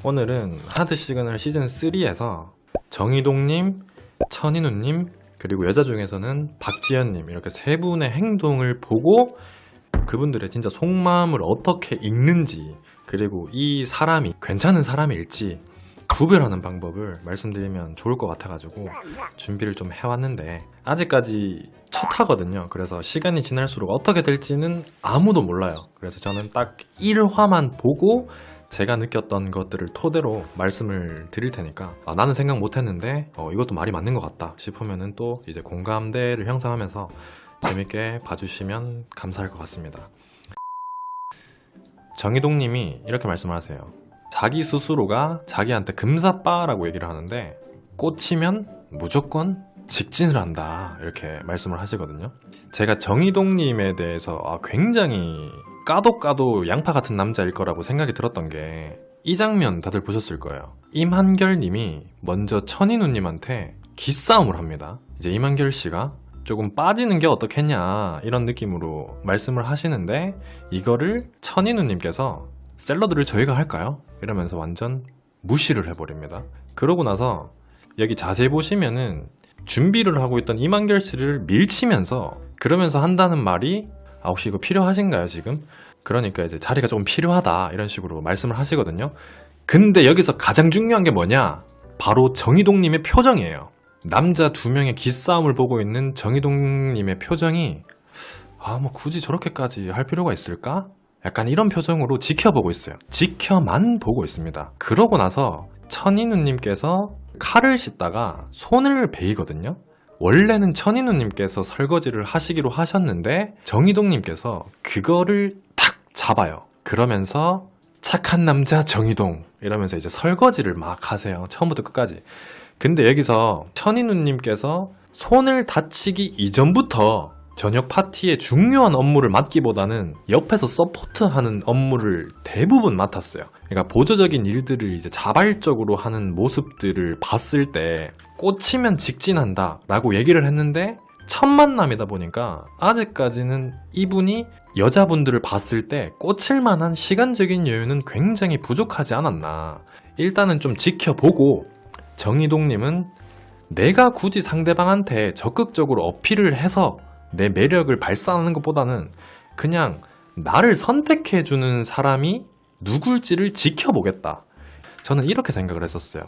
오늘은 하드 시그널 시즌 3에서 정희동님, 천인우님, 그리고 여자 중에서는 박지연님 이렇게 세 분의 행동을 보고 그분들의 진짜 속마음을 어떻게 읽는지, 그리고 이 사람이 괜찮은 사람일지 구별하는 방법을 말씀드리면 좋을 것 같아가지고 준비를 좀 해왔는데, 아직까지 첫 하거든요. 그래서 시간이 지날수록 어떻게 될지는 아무도 몰라요. 그래서 저는 딱 1화만 보고 제가 느꼈던 것들을 토대로 말씀을 드릴 테니까, 나는 생각 못했는데 이것도 말이 맞는 것 같다 싶으면은 또 이제 공감대를 형성하면서 재밌게 봐주시면 감사할 것 같습니다. 정희동님이 이렇게 말씀을 하세요. 자기 스스로가 자기한테 금사빠라고 얘기를 하는데 꽂히면 무조건 직진을 한다 이렇게 말씀을 하시거든요. 제가 정희동님에 대해서 굉장히 까도 양파 같은 남자일 거라고 생각이 들었던 게, 이 장면 다들 보셨을 거예요. 임한결님이 먼저 천인우님한테 기싸움을 합니다. 이제 임한결씨가 조금 빠지는 게 어떻겠냐 이런 느낌으로 말씀을 하시는데, 이거를 천인우님께서 샐러드를 저희가 할까요? 이러면서 완전 무시를 해버립니다. 그러고 나서 여기 자세히 보시면은 준비를 하고 있던 임한결씨를 밀치면서 그러면서 한다는 말이, 혹시 이거 필요하신가요 지금? 그러니까 이제 자리가 조금 필요하다 이런 식으로 말씀을 하시거든요. 근데 여기서 가장 중요한 게 뭐냐? 바로 정희동님의 표정이에요. 남자 두 명의 기싸움을 보고 있는 정희동님의 표정이 뭐 굳이 저렇게까지 할 필요가 있을까? 약간 이런 표정으로 지켜보고 있어요. 지켜만 보고 있습니다. 그러고 나서 천인우님께서 칼을 씻다가 손을 베이거든요. 원래는 천인우님께서 설거지를 하시기로 하셨는데 정희동님께서 그거를 탁 잡아요. 그러면서 착한 남자 정희동 이러면서 이제 설거지를 막 하세요. 처음부터 끝까지. 근데 여기서 천인우님께서 손을 다치기 이전부터 저녁 파티의 중요한 업무를 맡기보다는 옆에서 서포트하는 업무를 대부분 맡았어요. 그러니까 보조적인 일들을 이제 자발적으로 하는 모습들을 봤을 때 꽂히면 직진한다 라고 얘기를 했는데, 첫 만남이다 보니까 아직까지는 이분이 여자분들을 봤을 때 꽂힐 만한 시간적인 여유는 굉장히 부족하지 않았나. 일단은 좀 지켜보고, 정희동님은 내가 굳이 상대방한테 적극적으로 어필을 해서 내 매력을 발산하는 것보다는 그냥 나를 선택해주는 사람이 누굴지를 지켜보겠다. 저는 이렇게 생각을 했었어요.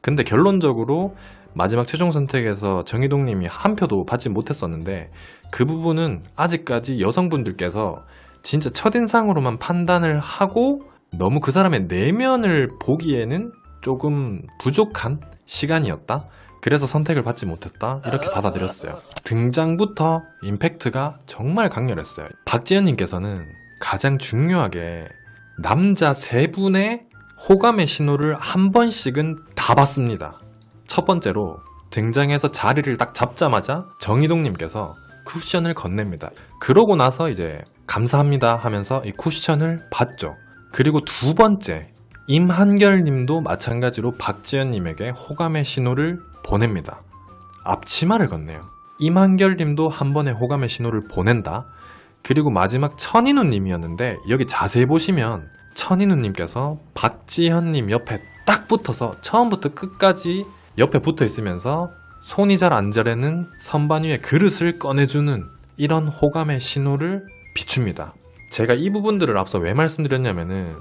근데 결론적으로 마지막 최종 선택에서 정희동님이 한 표도 받지 못했었는데, 그 부분은 아직까지 여성분들께서 진짜 첫인상으로만 판단을 하고 너무 그 사람의 내면을 보기에는 조금 부족한 시간이었다. 그래서 선택을 받지 못했다 이렇게 받아들였어요. 등장부터 임팩트가 정말 강렬했어요. 박지연님께서는 가장 중요하게 남자 세 분의 호감의 신호를 한 번씩은 다 봤습니다. 첫 번째로 등장해서 자리를 딱 잡자마자 정희동님께서 쿠션을 건넵니다. 그러고 나서 이제 감사합니다 하면서 이 쿠션을 받죠. 그리고 두 번째, 임한결님도 마찬가지로 박지연님에게 호감의 신호를 보냅니다. 앞치마를 건네요. 임한결님도 한 번에 호감의 신호를 보낸다. 그리고 마지막 천인우님이었는데, 여기 자세히 보시면 천인우님께서 박지현님 옆에 딱 붙어서 처음부터 끝까지 옆에 붙어 있으면서 손이 잘 안 자르는 선반 위에 그릇을 꺼내주는 이런 호감의 신호를 비춥니다. 제가 이 부분들을 앞서 왜 말씀드렸냐면은,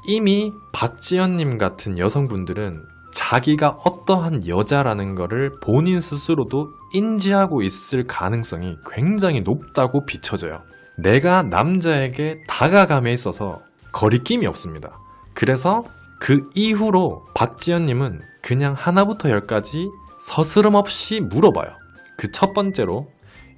이미 박지연님 같은 여성분들은 자기가 어떠한 여자라는 거를 본인 스스로도 인지하고 있을 가능성이 굉장히 높다고 비춰져요. 내가 남자에게 다가감에 있어서 거리낌이 없습니다. 그래서 그 이후로 박지연님은 그냥 하나부터 열까지 서스럼 없이 물어봐요. 그 첫 번째로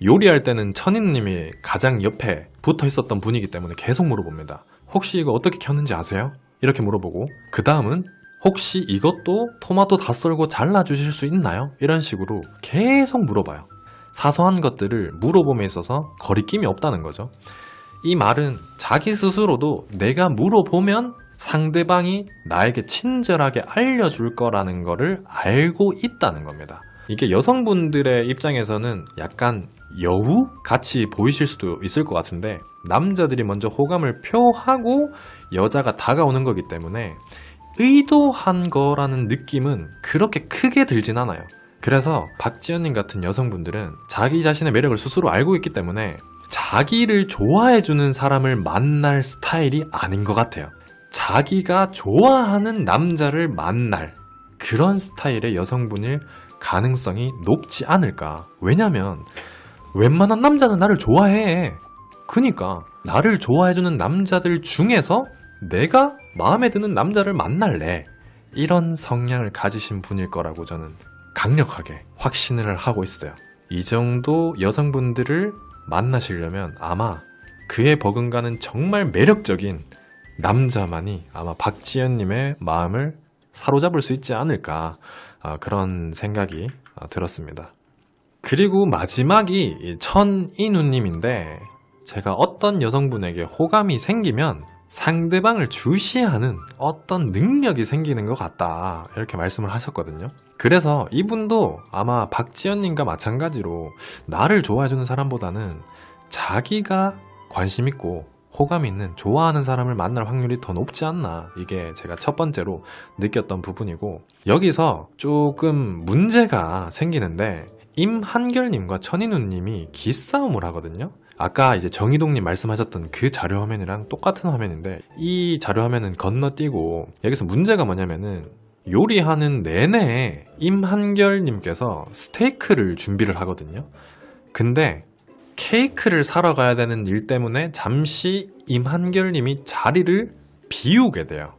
요리할 때는 천인우님이 가장 옆에 붙어 있었던 분이기 때문에 계속 물어봅니다. 혹시 이거 어떻게 켰는지 아세요? 이렇게 물어보고, 그 다음은 혹시 이것도 토마토 다 썰고 잘라주실 수 있나요? 이런 식으로 계속 물어봐요. 사소한 것들을 물어봄에 있어서 거리낌이 없다는 거죠. 이 말은 자기 스스로도 내가 물어보면 상대방이 나에게 친절하게 알려줄 거라는 거를 알고 있다는 겁니다. 이게 여성분들의 입장에서는 약간 여우 같이 보이실 수도 있을 것 같은데, 남자들이 먼저 호감을 표하고 여자가 다가오는 거기 때문에 의도한 거라는 느낌은 그렇게 크게 들진 않아요. 그래서 박지연님 같은 여성분들은 자기 자신의 매력을 스스로 알고 있기 때문에 자기를 좋아해주는 사람을 만날 스타일이 아닌 것 같아요. 자기가 좋아하는 남자를 만날 그런 스타일의 여성분일 가능성이 높지 않을까. 왜냐면 웬만한 남자는 나를 좋아해. 그니까 나를 좋아해주는 남자들 중에서 내가 마음에 드는 남자를 만날래. 이런 성향을 가지신 분일 거라고 저는 강력하게 확신을 하고 있어요. 이 정도 여성분들을 만나시려면 아마 그에 버금가는 정말 매력적인 남자만이 아마 박지연님의 마음을 사로잡을 수 있지 않을까, 그런 생각이 들었습니다. 그리고 마지막이 천인우님인데, 제가 어떤 여성분에게 호감이 생기면 상대방을 주시하는 어떤 능력이 생기는 것 같다, 이렇게 말씀을 하셨거든요. 그래서 이분도 아마 박지연님과 마찬가지로 나를 좋아해주는 사람보다는 자기가 관심 있고 호감 있는 좋아하는 사람을 만날 확률이 더 높지 않나, 이게 제가 첫 번째로 느꼈던 부분이고, 여기서 조금 문제가 생기는데 임한결님과 천인우님이 기싸움을 하거든요. 아까 이제 정희동님 말씀하셨던 그 자료 화면이랑 똑같은 화면인데, 이 자료 화면은 건너뛰고 여기서 문제가 뭐냐면은 요리하는 내내 임한결님께서 스테이크를 준비를 하거든요. 근데 케이크를 사러 가야 되는 일 때문에 잠시 임한결님이 자리를 비우게 돼요.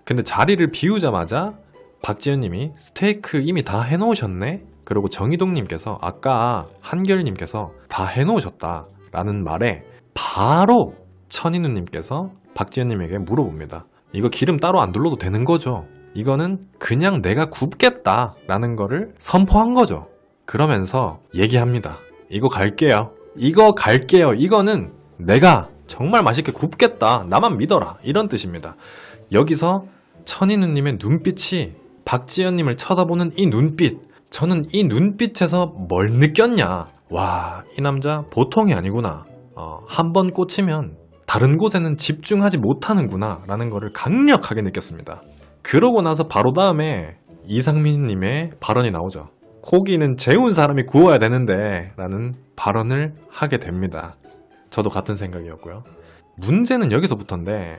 근데 자리를 비우자마자 박지연님이 스테이크 이미 다 해놓으셨네? 그리고 정희동님께서 아까 한결님께서 다 해놓으셨다 라는 말에 바로 천인우님께서 박지연님에게 물어봅니다. 이거 기름 따로 안 둘러도 되는 거죠? 이거는 그냥 내가 굽겠다 라는 거를 선포한 거죠. 그러면서 얘기합니다. 이거 갈게요. 이거는 내가 정말 맛있게 굽겠다. 나만 믿어라. 이런 뜻입니다. 여기서 천인우님의 눈빛이 박지연님을 쳐다보는 이 눈빛, 저는 이 눈빛에서 뭘 느꼈냐. 와, 이 남자 보통이 아니구나. 한 번 꽂히면 다른 곳에는 집중하지 못하는구나 라는 거를 강력하게 느꼈습니다. 그러고 나서 바로 다음에 이상민님의 발언이 나오죠. 고기는 재운 사람이 구워야 되는데 라는 발언을 하게 됩니다. 저도 같은 생각이었고요. 문제는 여기서부터인데,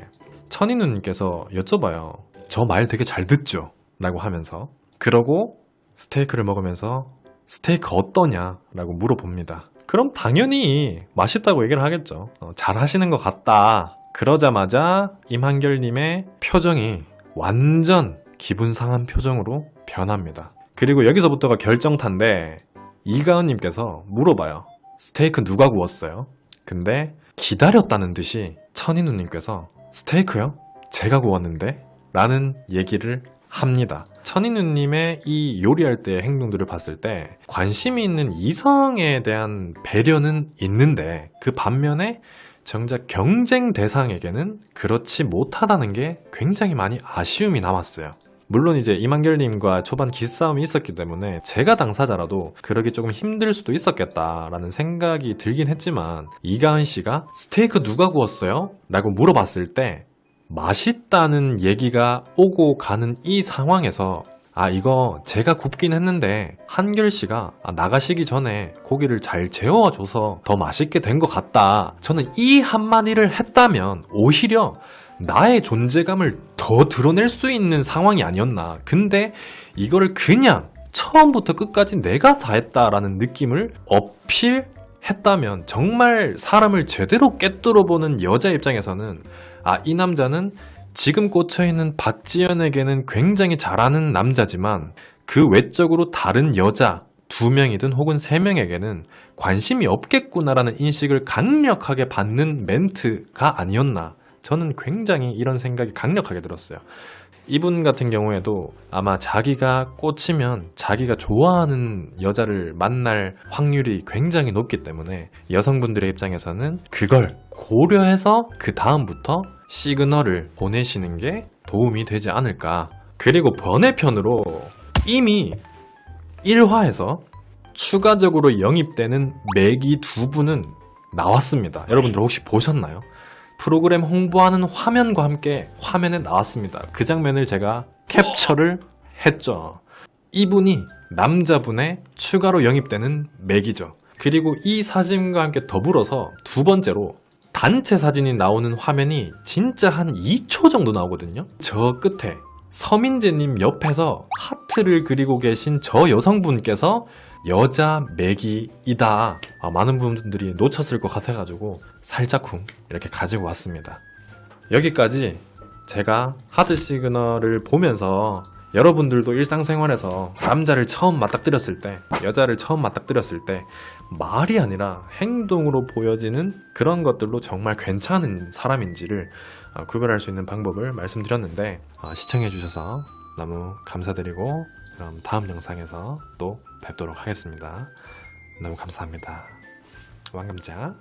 천인우님께서 여쭤봐요. 저 말 되게 잘 듣죠? 라고 하면서, 그러고 스테이크를 먹으면서 스테이크 어떠냐? 라고 물어봅니다. 그럼 당연히 맛있다고 얘기를 하겠죠. 잘 하시는 것 같다. 그러자마자 임한결님의 표정이 완전 기분 상한 표정으로 변합니다. 그리고 여기서부터가 결정타인데, 이가은님께서 물어봐요. 스테이크 누가 구웠어요? 근데 기다렸다는 듯이 천인우님께서 스테이크요? 제가 구웠는데? 라는 얘기를 합니다. 천인우님의 이 요리할 때의 행동들을 봤을 때 관심이 있는 이성에 대한 배려는 있는데, 그 반면에 정작 경쟁 대상에게는 그렇지 못하다는 게 굉장히 많이 아쉬움이 남았어요. 물론 이제 임한결님과 초반 기싸움이 있었기 때문에 제가 당사자라도 그러기 조금 힘들 수도 있었겠다라는 생각이 들긴 했지만, 이가은 씨가 스테이크 누가 구웠어요? 라고 물어봤을 때 맛있다는 얘기가 오고 가는 이 상황에서, 이거 제가 굽긴 했는데 한결 씨가 나가시기 전에 고기를 잘 재워줘서 더 맛있게 된 것 같다. 저는 이 한마디를 했다면 오히려 나의 존재감을 더 드러낼 수 있는 상황이 아니었나. 근데 이거를 그냥 처음부터 끝까지 내가 다 했다라는 느낌을 어필했다면, 정말 사람을 제대로 꿰뚫어보는 여자 입장에서는 이 남자는 지금 꽂혀있는 박지연에게는 굉장히 잘하는 남자지만 그 외적으로 다른 여자 2명이든 혹은 3명에게는 관심이 없겠구나라는 인식을 강력하게 받는 멘트가 아니었나. 저는 굉장히 이런 생각이 강력하게 들었어요. 이분 같은 경우에도 아마 자기가 꽂히면 자기가 좋아하는 여자를 만날 확률이 굉장히 높기 때문에 여성분들의 입장에서는 그걸 고려해서 그 다음부터 시그널을 보내시는 게 도움이 되지 않을까. 그리고 번외편으로 이미 1화에서 추가적으로 영입되는 매기 2분은 나왔습니다. 여러분들 혹시 보셨나요? 프로그램 홍보하는 화면과 함께 화면에 나왔습니다. 그 장면을 제가 캡처를 했죠. 이분이 남자분의 추가로 영입되는 맥이죠. 그리고 이 사진과 함께 더불어서 두 번째로 단체 사진이 나오는 화면이 진짜 한 2초 정도 나오거든요. 저 끝에 서민재님 옆에서 하트를 그리고 계신 저 여성분께서 여자 맥이이다. 많은 분들이 놓쳤을 것 같아가지고 살짝쿵 이렇게 가지고 왔습니다. 여기까지 제가 하드 시그널을 보면서 여러분들도 일상생활에서 남자를 처음 맞닥뜨렸을 때, 여자를 처음 맞닥뜨렸을 때 말이 아니라 행동으로 보여지는 그런 것들로 정말 괜찮은 사람인지를 구별할 수 있는 방법을 말씀드렸는데 시청해주셔서 너무 감사드리고 그럼 다음 영상에서 또 뵙도록 하겠습니다. 너무 감사합니다. 왕감자.